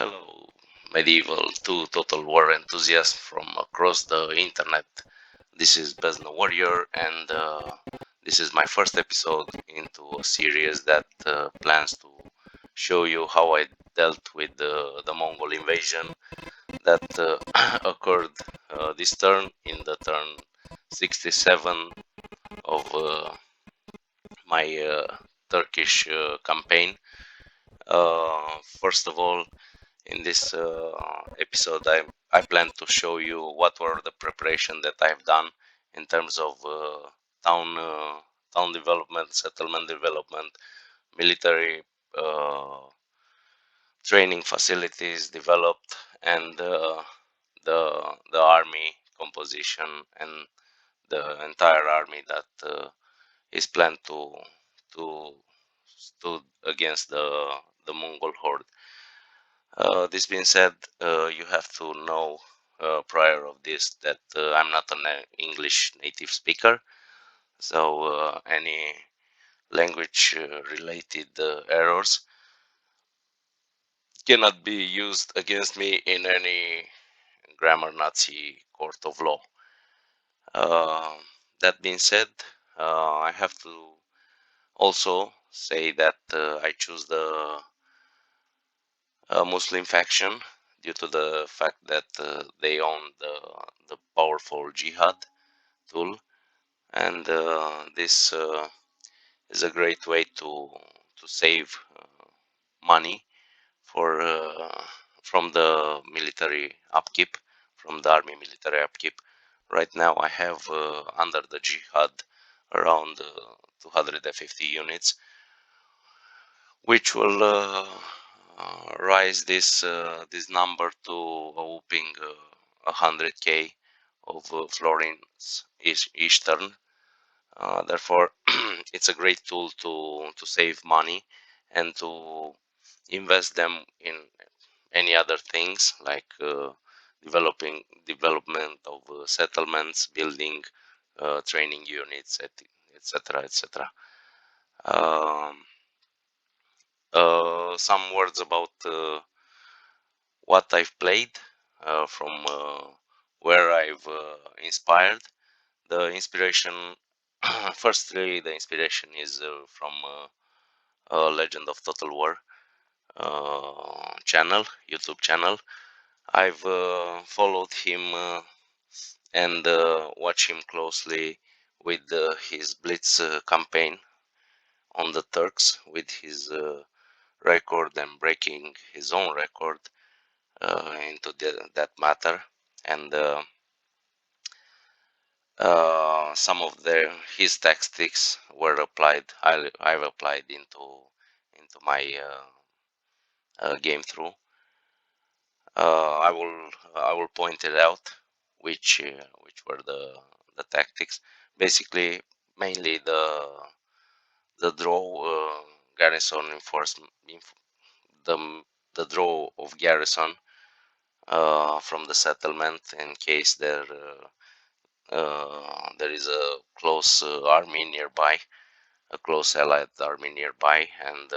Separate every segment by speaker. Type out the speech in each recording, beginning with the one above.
Speaker 1: Hello, medieval to total war enthusiasts from across the internet. This is Besna Warrior, and this is my first episode into a series that plans to show you how I dealt with the Mongol invasion that occurred this turn in the turn 67 of my Turkish campaign. First of all, in this episode, I plan to show you what were the preparation that I've done in terms of town town development, settlement development, military training facilities developed, and the army composition and the entire army that is planned to stood against the Mongol horde. This being said, you have to know prior of this that I'm not an English native speaker, so any language related errors cannot be used against me in any grammar Nazi court of law. Uh, that being said, I have to also say that I choose the Muslim faction due to the fact that they own the powerful jihad tool, and this is a great way to save money for from the military upkeep, from the army military upkeep. Right now, I have under the jihad around 250 units, which will rise this number to a whooping 100k of florins each turn. Therefore, it's a great tool to save money and to invest them in any other things like development of settlements, building training units, etc., etc. Um, some words about what I've played from where I've inspired. The inspiration, firstly, the inspiration is from Legend of Total War channel, YouTube channel. I've followed him and watched him closely with his Blitz campaign on the Turks, with his record and breaking his own record into that matter, and some of his tactics were applied. I've applied into my game through. I will point it out which were the tactics. Basically, mainly the draw garrison enforcement, the the draw of garrison from the settlement in case there is a close army nearby, a close allied army nearby, and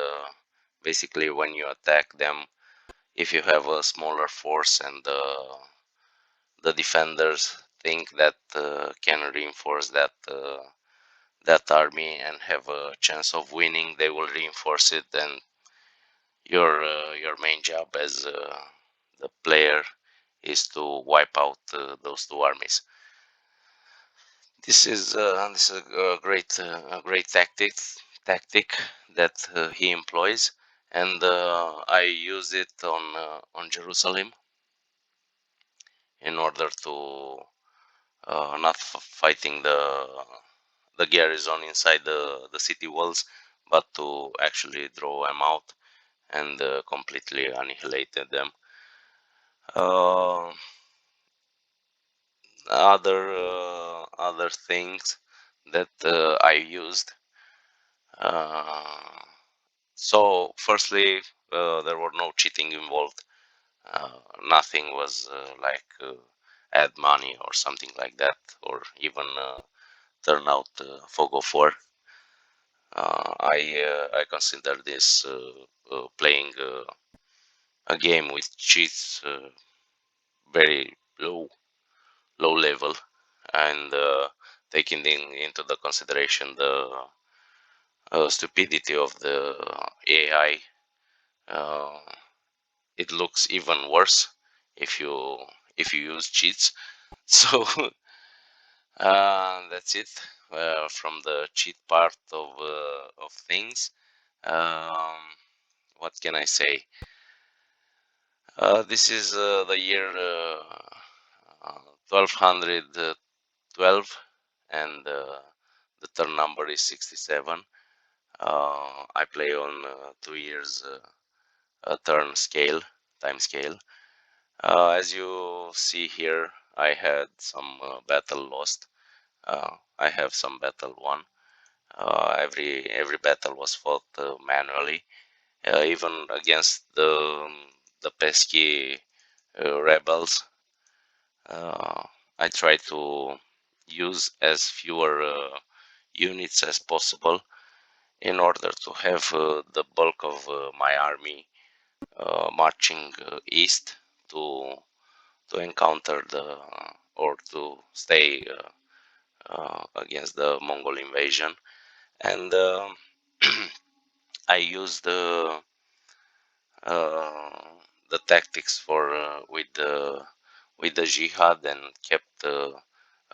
Speaker 1: basically when you attack them, if you have a smaller force and the defenders think that can reinforce that army and have a chance of winning, they will reinforce it, and your main job as the player is to wipe out those two armies. This is a great tactic that he employs, and I use it on Jerusalem in order to not fighting the garrison inside the city walls, but to actually draw them out and completely annihilated them. Uh, other things that I used. Uh, so, firstly, there were no cheating involved. Nothing was like add money or something like that, or even turn out fog of war. I consider this playing a game with cheats, very low level, and taking into the consideration the stupidity of the AI, uh, it looks even worse if you use cheats. So that's it from the cheat part of things. Um, what can I say? This is the year 1212, and the turn number is 67. I play on 2 years turn scale, time scale. As you see here, I had some battle lost. I have some battle won. Every battle was fought manually, even against the pesky rebels. I try to use as fewer units as possible in order to have the bulk of my army marching east to encounter the or to stay against the Mongol invasion. And I used uh, the tactics for with the jihad, and kept a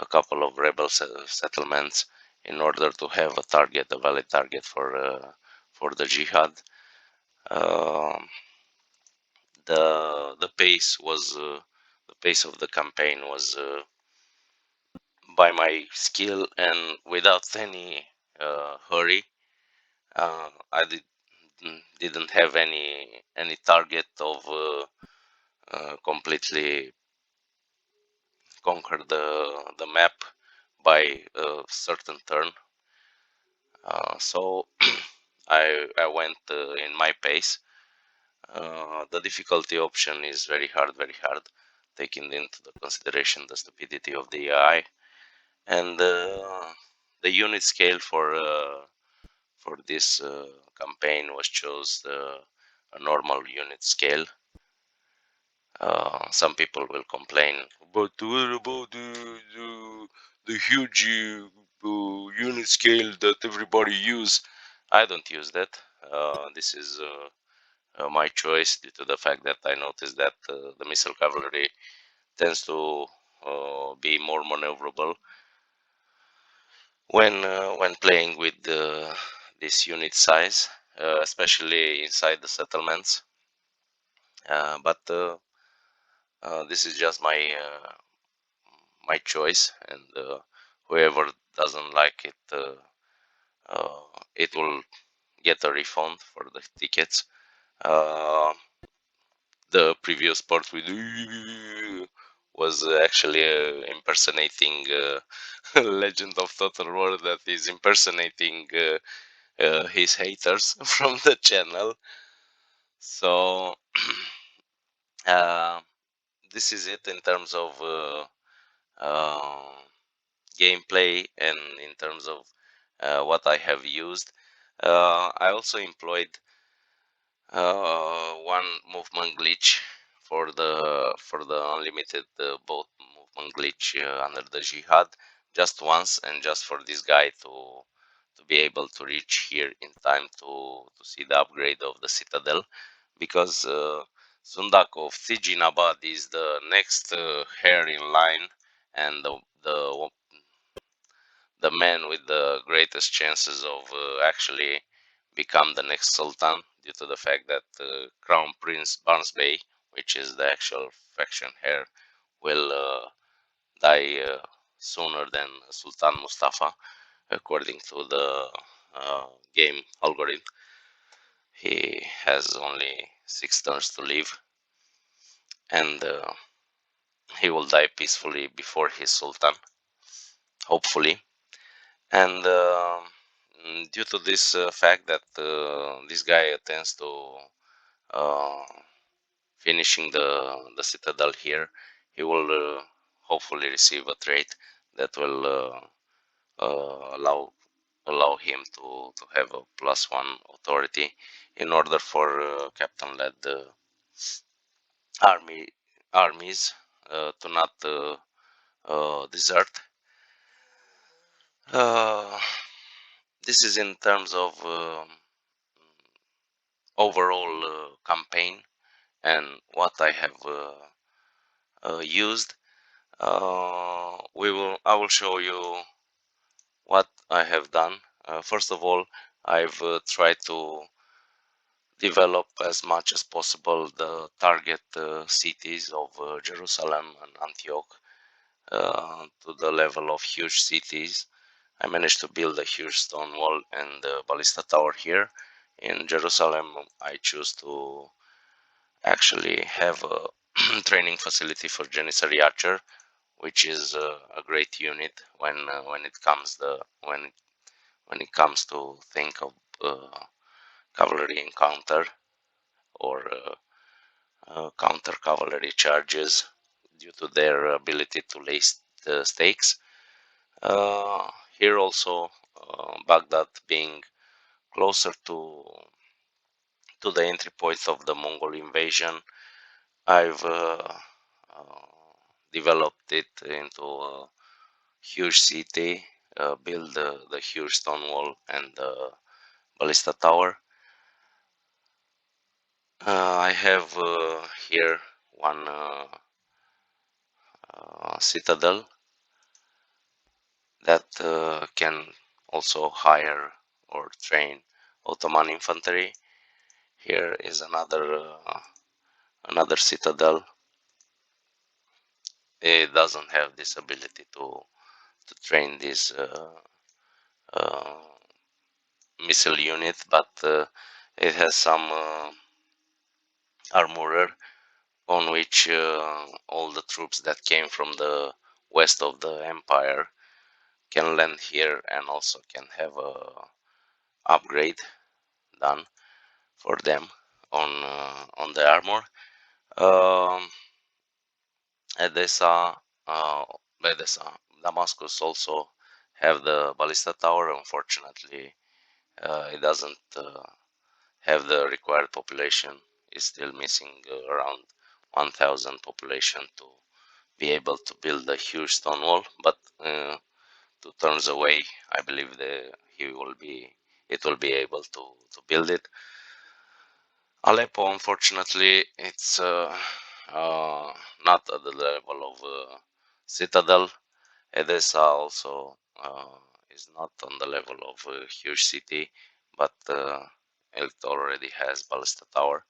Speaker 1: couple of rebel settlements in order to have a target, a valid target for the jihad. Um the the pace of the campaign was by my skill and without any hurry. I didn't have any target of completely conquer the map by a certain turn. So I went in my pace. The difficulty option is very hard, taking into the consideration the stupidity of the AI, and the unit scale for this campaign was chose a normal unit scale. Some people will complain, but what about the huge unit scale that everybody use? I don't use that. This is my choice due to the fact that I noticed that the missile cavalry tends to be more maneuverable when playing with this unit size, especially inside the settlements. But this is just my choice, and whoever doesn't like it, it will get a refund for the tickets. Uh, the previous part with was actually impersonating Legend of Total War, that is impersonating his haters from the channel. So uh, this is it in terms of uh, gameplay, and in terms of what I have used. I also employed one movement glitch for the unlimited boat movement glitch under the jihad, just once, and just for this guy to be able to reach here in time to see the upgrade of the citadel, because Sundak of Tijinabad is the next heir in line, and the man with the greatest chances of actually become the next sultan, due to the fact that Crown Prince Barnsbey, which is the actual faction heir, will die sooner than Sultan Mustafa, according to the game algorithm. He has only 6 turns to live, and he will die peacefully before his sultan, hopefully. And due to this fact that this guy tends to uh, finishing the citadel here, he will hopefully receive a trait that will allow him to have a +1 authority in order for captain led army armies to not desert. Uh, this is in terms of overall campaign and what I have used. I will show you what I have done. First of all, I've tried to develop as much as possible the target cities of Jerusalem and Antioch to the level of huge cities. I managed to build a huge stone wall and the ballista tower here. In Jerusalem, I choose to actually have a training facility for Janissary Archer, which is a great unit when it comes when it comes to think of cavalry encounter or counter cavalry charges due to their ability to lay the stakes. Here also, Baghdad being closer to the entry point of the Mongol invasion, I've uh, developed it into a huge city, build the huge stone wall and the ballista tower. I have here one citadel that can also hire or train Ottoman infantry. Here is another citadel. It doesn't have this ability to train this uh, missile unit, but it has some armorer on which all the troops that came from the west of the empire can land here and also can have a upgrade done for them on the armor. Um, Edessa, uh, Edessa, Damascus also have the ballista tower. Unfortunately, it doesn't have the required population. It's still missing around 1,000 population to be able to build a huge stone wall. But 2 turns away, I believe he will be it will be able to build it. Aleppo, unfortunately, it's not at the level of Citadel. Edessa also is not on the level of a huge city, but it already has ballista tower.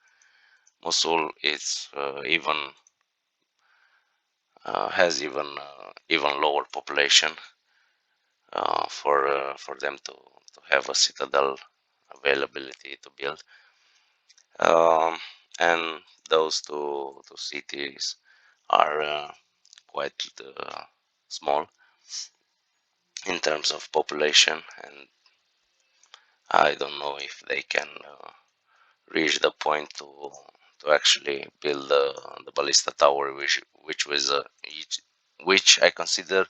Speaker 1: Mosul is even has even lower population for them to have a citadel availability to build. Um, and those two cities are quite small in terms of population, and I don't know if they can reach the point to actually build the ballista tower, which was which I consider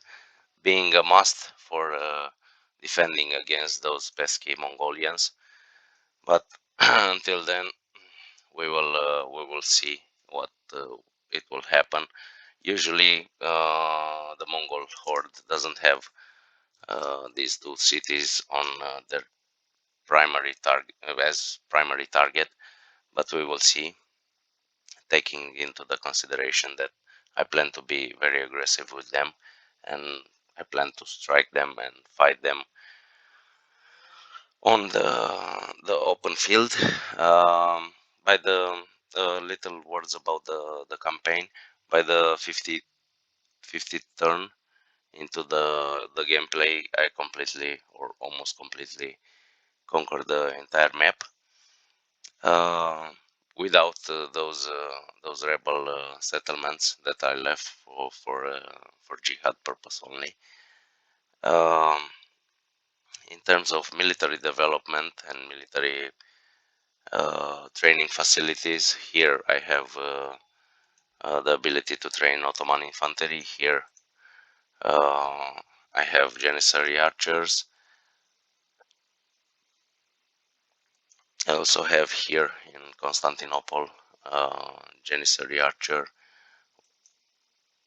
Speaker 1: being a must for defending against those pesky Mongolians. But until then, we will see what it will happen. Usually, the Mongol horde doesn't have these two cities on their primary target as primary target, but we will see, taking into the consideration that I plan to be very aggressive with them, and I plan to strike them and fight them on the open field. By the little words about the campaign, by the 50th turn into the gameplay, I completely or almost completely conquered the entire map without those rebel settlements that I left for jihad purpose only. Um, in terms of military development and military training facilities, here I have the ability to train Ottoman infantry. Here I have Janissary archers. I also have here in Constantinople Janissary Archer.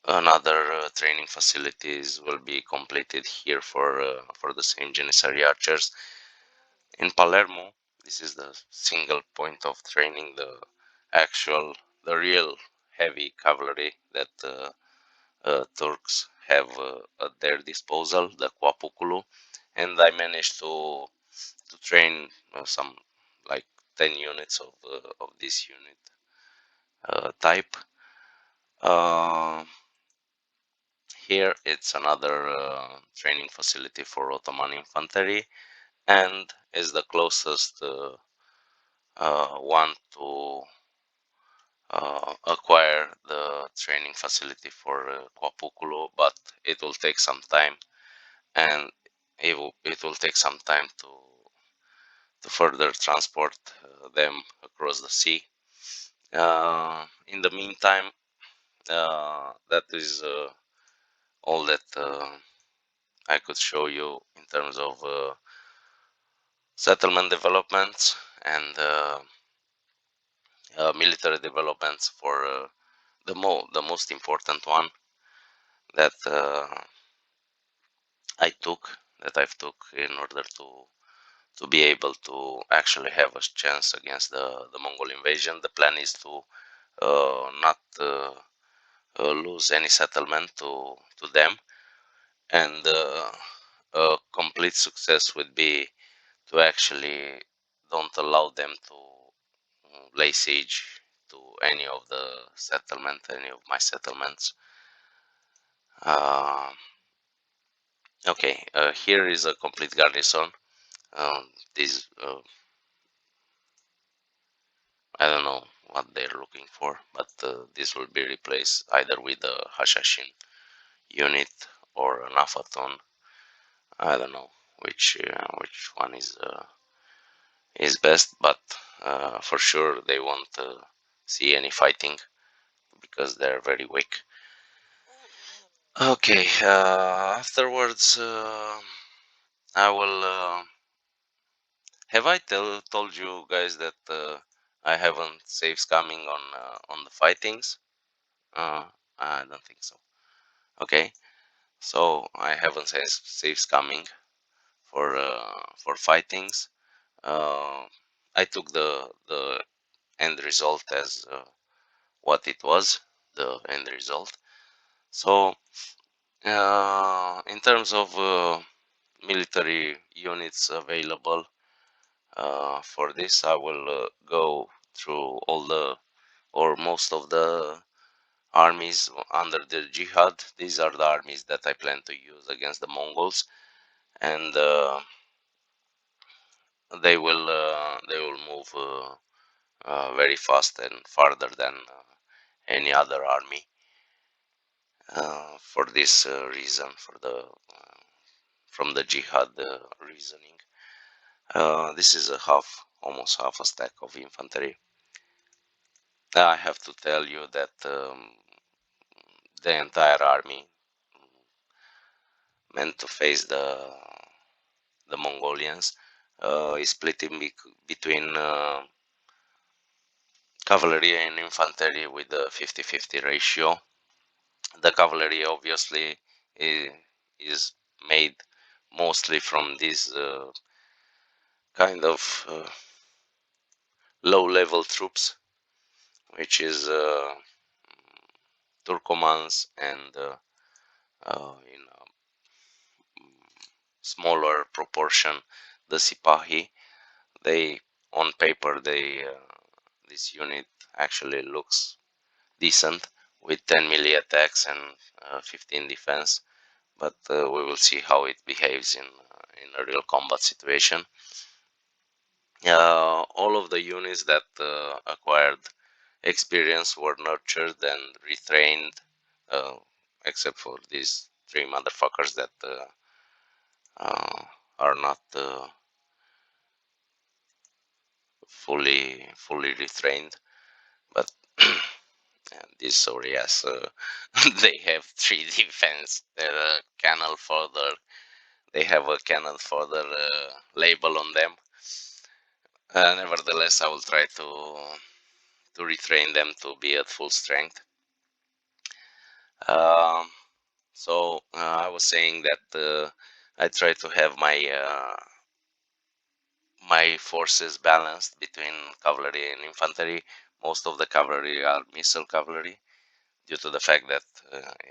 Speaker 1: Another training facilities will be completed here for the same Janissary Archers in Palermo. This is the single point of training, the real heavy cavalry that Turks have at their disposal, the Quapukulu, and I managed to train some like 10 units of this unit type. Uh, Here it's another training facility for Ottoman infantry, and is the closest one to acquire the training facility for Quapukulu, but it will take some time, and it will take some time to further transport them across the sea. In the meantime, that is all that I could show you in terms of settlement developments and military developments for the most important one that I've took in order to be able to actually have a chance against the Mongol invasion. The plan is to not lose any settlement to them, and a complete success would be to actually don't allow them to lay siege to any of my settlements. Uh, okay, here is a complete garrison. This I don't know what they're looking for, but this will be replaced either with a Hashashin unit or an Afaton. I don't know which one is best, but for sure they won't see any fighting because they're very weak. Okay, afterwards, I will. Have I told you guys that I haven't saves coming on the fightings? Uh, I don't think so. Okay, so I haven't saves coming for fightings. Uh, I took the end result as what it was, the end result. So, in terms of military units available for this, I will go through all the or most of the armies under the jihad. These are the armies that I plan to use against the Mongols, and they will move very fast and farther than any other army. For this reason, from the jihad reasoning. This is almost half a stack of infantry. I have to tell you that the entire army meant to face the Mongolians is split between cavalry and infantry with a 50-50 ratio. The cavalry obviously is made mostly from these kind of low-level troops, which is Turkomans and in a smaller proportion the Sipahi. They on paper this unit actually looks decent with 10 melee attacks and 15 defense, but we will see how it behaves in a real combat situation. All of the units that acquired experience were nurtured and retrained, uh, except for these three motherfuckers that uh, are not fully retrained. But this sorry, yes, they have three defense, canal fodder. They have a cannon fodder label on them. Nevertheless, I will try to retrain them to be at full strength. Um, I was saying that I try to have my forces balanced between cavalry and infantry. Most of the cavalry are missile cavalry due to the fact that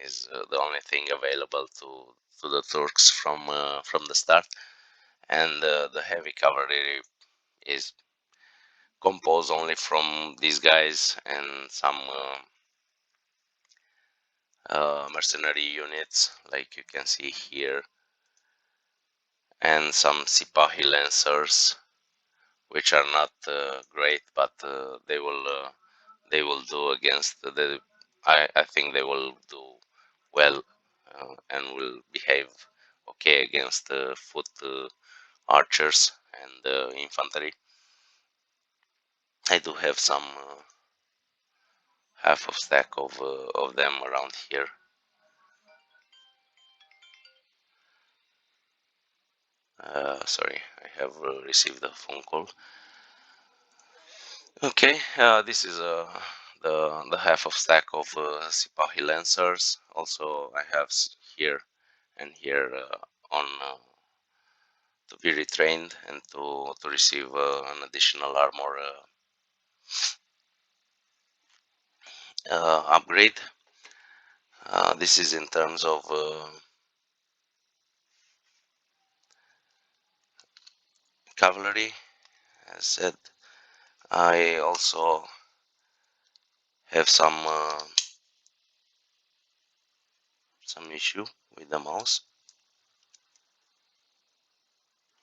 Speaker 1: is the only thing available to the Turks from the start, and the heavy cavalry is composed only from these guys and some mercenary units, like you can see here, and some Sipahi lancers, which are not great, but they will do against the. I think they will do well and will behave okay against foot archers and infantry. I do have some half of stack of them around here. Sorry, I have received a phone call. Okay, this is the half of stack of Sipahi lancers. Also, I have here and here on to be retrained and to receive an additional armor upgrade. This is in terms of cavalry. As said, I also have some issue with the mouse.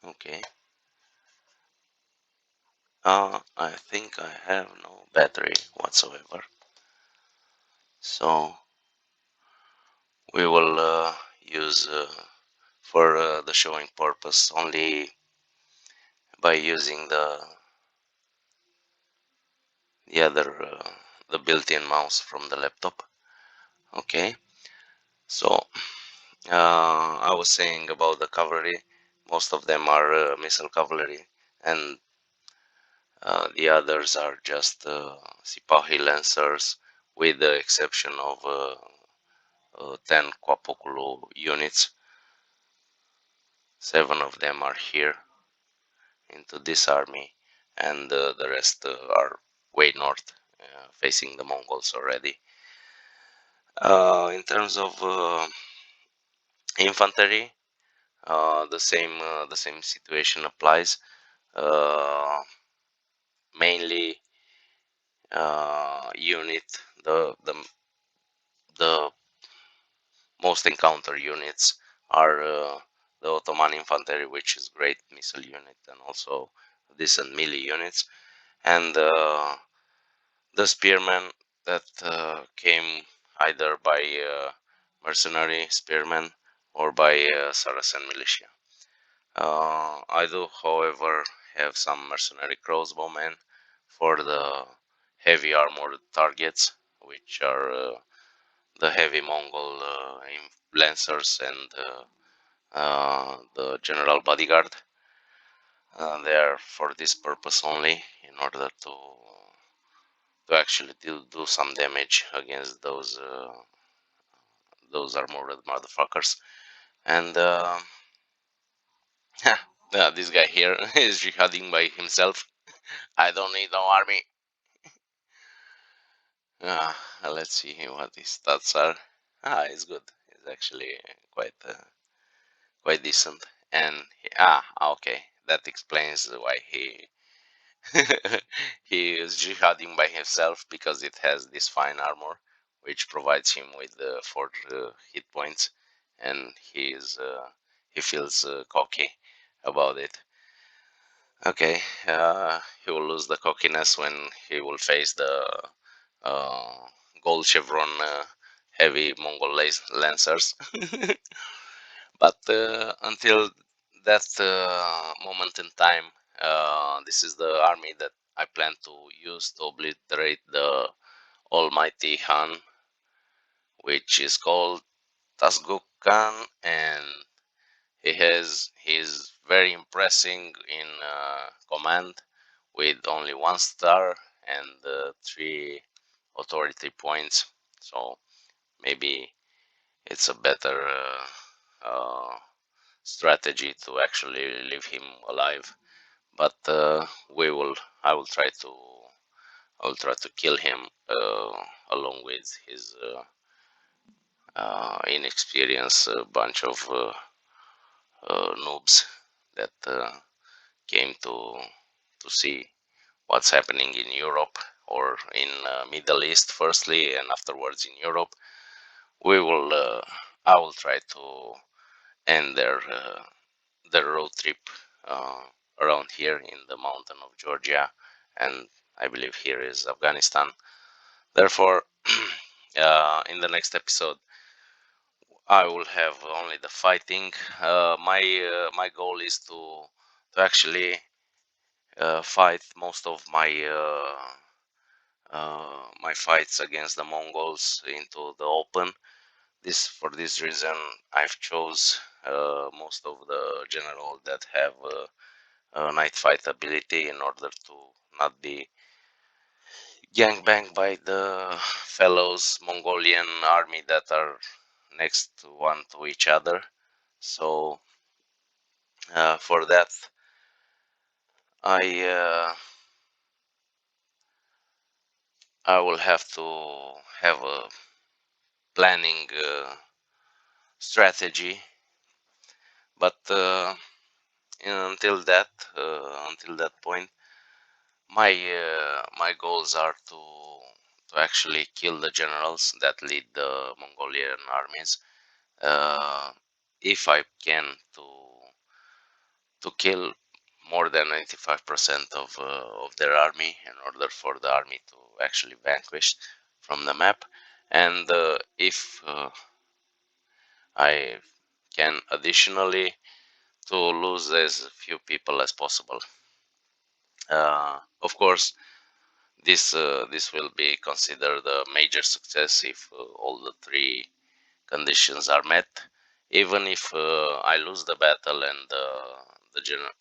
Speaker 1: Okay. I think I have no battery whatsoever. So we will use for the showing purpose only by using the other the built-in mouse from the laptop. Okay. So I was saying about the cavalry. Most of them are missile cavalry, and the others are just Sipahi lancers, with the exception of 10 Kwapokulu units. 7 of them are here into this army, and the rest are way north, facing the Mongols already. In terms of infantry, the same situation applies. Mainly unit the most encounter units are the Ottoman infantry, which is great missile unit and also decent melee units, and the spearmen that came either by mercenary spearmen or by Saracen militia. I do, however, have some mercenary crossbowmen for the heavy armored targets, which are the heavy Mongol lancers and the general bodyguard. They are for this purpose only, in order to actually do some damage against those armored motherfuckers. And this guy here is jihading by himself. I don't need no army. Uh, let's see what his stats are. It's good. It's actually quite decent. And okay, that explains why he is jihading by himself, because it has this fine armor, which provides him with 4 hit points, and he feels cocky about it. Okay, he will lose the cockiness when he will face the uh, gold chevron heavy Mongol lancers. But until that moment in time, this is the army that I plan to use to obliterate the Almighty Han, which is called Tasguk Khan, and he's very impressing in command, with only 1 star and 3 authority points. So maybe it's a better strategy to actually leave him alive. But I will try to kill him along with his inexperienced bunch of noobs that came to see what's happening in Europe or in Middle East firstly, and afterwards in Europe. We will I will try to end their road trip uh, around here in the mountain of Georgia, and I believe here is Afghanistan. Therefore, in the next episode, I will have only the fighting. My goal is to actually fight most of my fights against the Mongols into the open. For this reason, I've chose most of the general that have night fight ability in order to not be gangbanged by the fellows Mongolian army that are next to one to each other. So for that, I uh, I will have to have a planning strategy, but until that point, my goals are to actually kill the generals that lead the Mongolian armies. Uh, if I can to kill more than 95% of their army in order for the army to actually vanquish from the map, and if I can additionally to lose as few people as possible. Of course, this will be considered a major success if all the three conditions are met. Even if I lose the battle and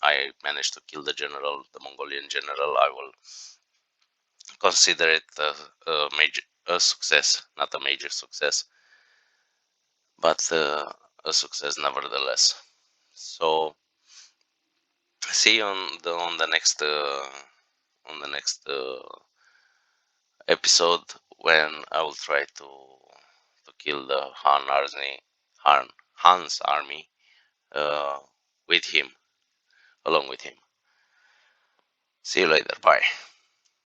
Speaker 1: I manage to kill the general, the Mongolian general, I will consider it a success, not a major success, but a success nevertheless. So see you on the next episode when I will try to kill the Han's army uh, with him, along with him. See you later. Bye.